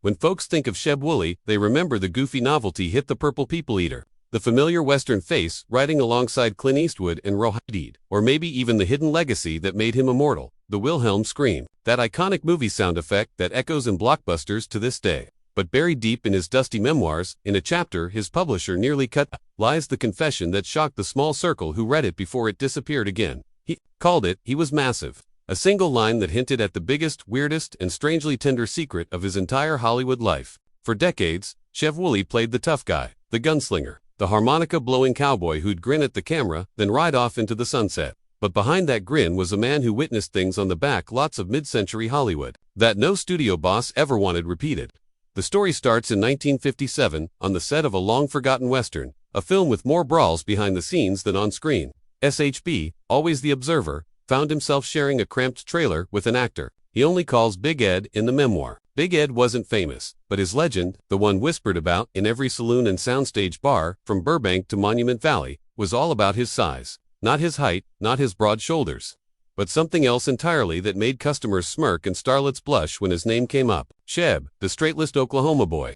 When folks think of Sheb Wooley, they remember the goofy novelty hit the Purple People Eater, the familiar Western face riding alongside Clint Eastwood and Rohit, or maybe even the hidden legacy that made him immortal, the Wilhelm scream, that iconic movie sound effect that echoes in blockbusters to this day. But buried deep in his dusty memoirs, in a chapter his publisher nearly cut, lies the confession that shocked the small circle who read it before it disappeared again. He called it, "He was massive." A single line that hinted at the biggest, weirdest, and strangely tender secret of his entire Hollywood life. For decades, Sheb Wooley played the tough guy, the gunslinger, the harmonica-blowing cowboy who'd grin at the camera, then ride off into the sunset. But behind that grin was a man who witnessed things on the back lots of mid-century Hollywood that no studio boss ever wanted repeated. The story starts in 1957, on the set of a long-forgotten Western, a film with more brawls behind the scenes than on screen. SHB, always the observer, found himself sharing a cramped trailer with an actor he only calls Big Ed in the memoir. Big Ed wasn't famous, but his legend, the one whispered about in every saloon and soundstage bar, from Burbank to Monument Valley, was all about his size. Not his height, not his broad shoulders, but something else entirely that made customers smirk and starlets blush when his name came up. Sheb, the straight-laced Oklahoma boy,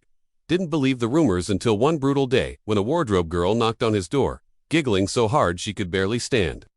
didn't believe the rumors until one brutal day when a wardrobe girl knocked on his door, giggling so hard she could barely stand.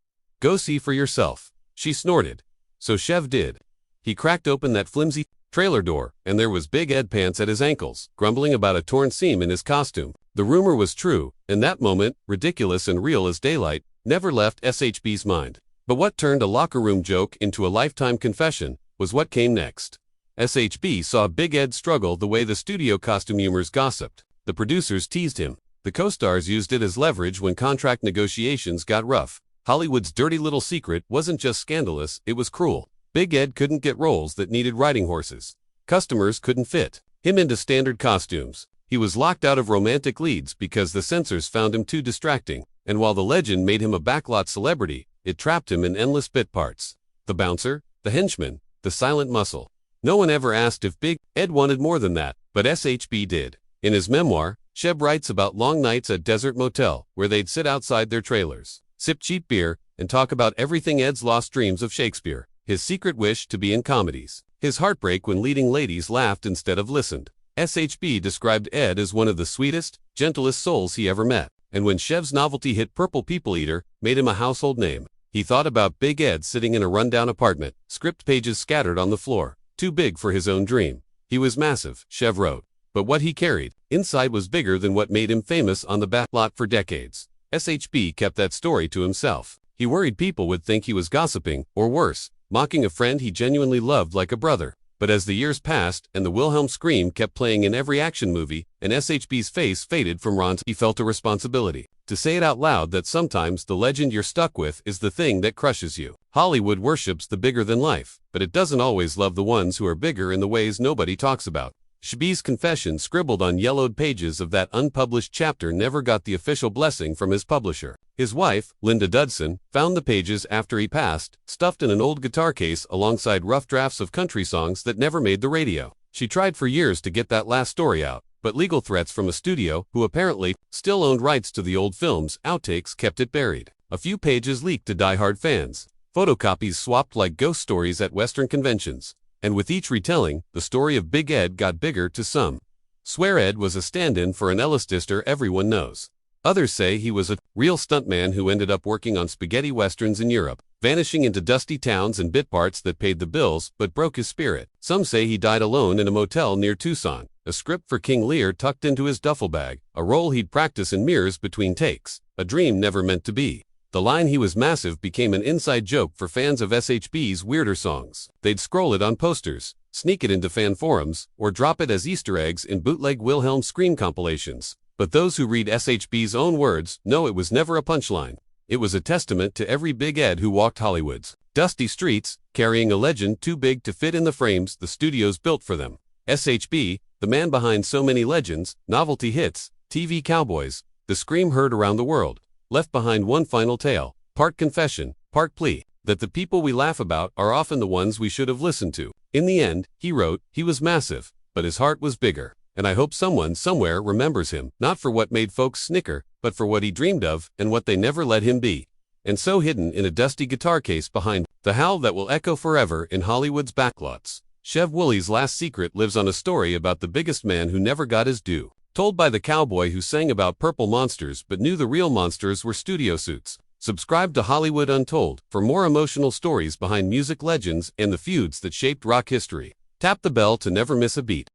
"Go see for yourself," she snorted. So Sheb did. He cracked open that flimsy trailer door, and there was Big Ed Pants at his ankles, grumbling about a torn seam in his costume. The rumor was true, and that moment, ridiculous and real as daylight, never left SHB's mind. But what turned a locker room joke into a lifetime confession was what came next. SHB saw Big Ed struggle the way the studio costumers gossiped. The producers teased him. The co-stars used it as leverage when contract negotiations got rough. Hollywood's dirty little secret wasn't just scandalous, it was cruel. Big Ed couldn't get roles that needed riding horses. Customers couldn't fit him into standard costumes. He was locked out of romantic leads because the censors found him too distracting, and while the legend made him a backlot celebrity, it trapped him in endless bit parts. The bouncer, the henchman, the silent muscle. No one ever asked if Big Ed wanted more than that, but SHB did. In his memoir, Sheb writes about long nights at Desert Motel, where they'd sit outside their trailers, sip cheap beer, and talk about everything. Ed's lost dreams of Shakespeare, his secret wish to be in comedies, his heartbreak when leading ladies laughed instead of listened. SHB described Ed as one of the sweetest, gentlest souls he ever met, and when Sheb's novelty hit Purple People Eater made him a household name, he thought about Big Ed sitting in a rundown apartment, script pages scattered on the floor, too big for his own dream. He was massive, Sheb wrote, but what he carried inside was bigger than what made him famous on the backlot for decades. SHB kept that story to himself. He worried people would think he was gossiping, or worse, mocking a friend he genuinely loved like a brother. But as the years passed and the Wilhelm scream kept playing in every action movie, and SHB's face faded from Ron's, he felt a responsibility to say it out loud that sometimes the legend you're stuck with is the thing that crushes you. Hollywood worships the bigger than life, but it doesn't always love the ones who are bigger in the ways nobody talks about. Sheb's confession, scribbled on yellowed pages of that unpublished chapter, never got the official blessing from his publisher. His wife, Linda Dudson, found the pages after he passed, stuffed in an old guitar case alongside rough drafts of country songs that never made the radio. She tried for years to get that last story out, but legal threats from a studio, who apparently still owned rights to the old film's outtakes, kept it buried. A few pages leaked to diehard fans. Photocopies swapped like ghost stories at Western conventions. And with each retelling, the story of Big Ed got bigger to some. Swear Ed was a stand-in for an Ellis-dister everyone knows. Others say he was a real stuntman who ended up working on spaghetti westerns in Europe, vanishing into dusty towns and bit parts that paid the bills but broke his spirit. Some say he died alone in a motel near Tucson, a script for King Lear tucked into his duffel bag, a role he'd practice in mirrors between takes, a dream never meant to be. The line "he was massive" became an inside joke for fans of SHB's weirder songs. They'd scroll it on posters, sneak it into fan forums, or drop it as Easter eggs in bootleg Wilhelm scream compilations. But those who read SHB's own words know it was never a punchline. It was a testament to every Big Ed who walked Hollywood's dusty streets, carrying a legend too big to fit in the frames the studios built for them. SHB, the man behind so many legends, novelty hits, TV cowboys, the scream heard around the world, left behind one final tale, part confession, part plea, that the people we laugh about are often the ones we should have listened to. In the end, he wrote, he was massive, but his heart was bigger. And I hope someone somewhere remembers him, not for what made folks snicker, but for what he dreamed of and what they never let him be. And so hidden in a dusty guitar case behind, the howl that will echo forever in Hollywood's backlots. Sheb Wooley's last secret lives on a story about the biggest man who never got his due. Told by the cowboy who sang about purple monsters but knew the real monsters were studio suits. Subscribe to Hollywood Untold for more emotional stories behind music legends and the feuds that shaped rock history. Tap the bell to never miss a beat.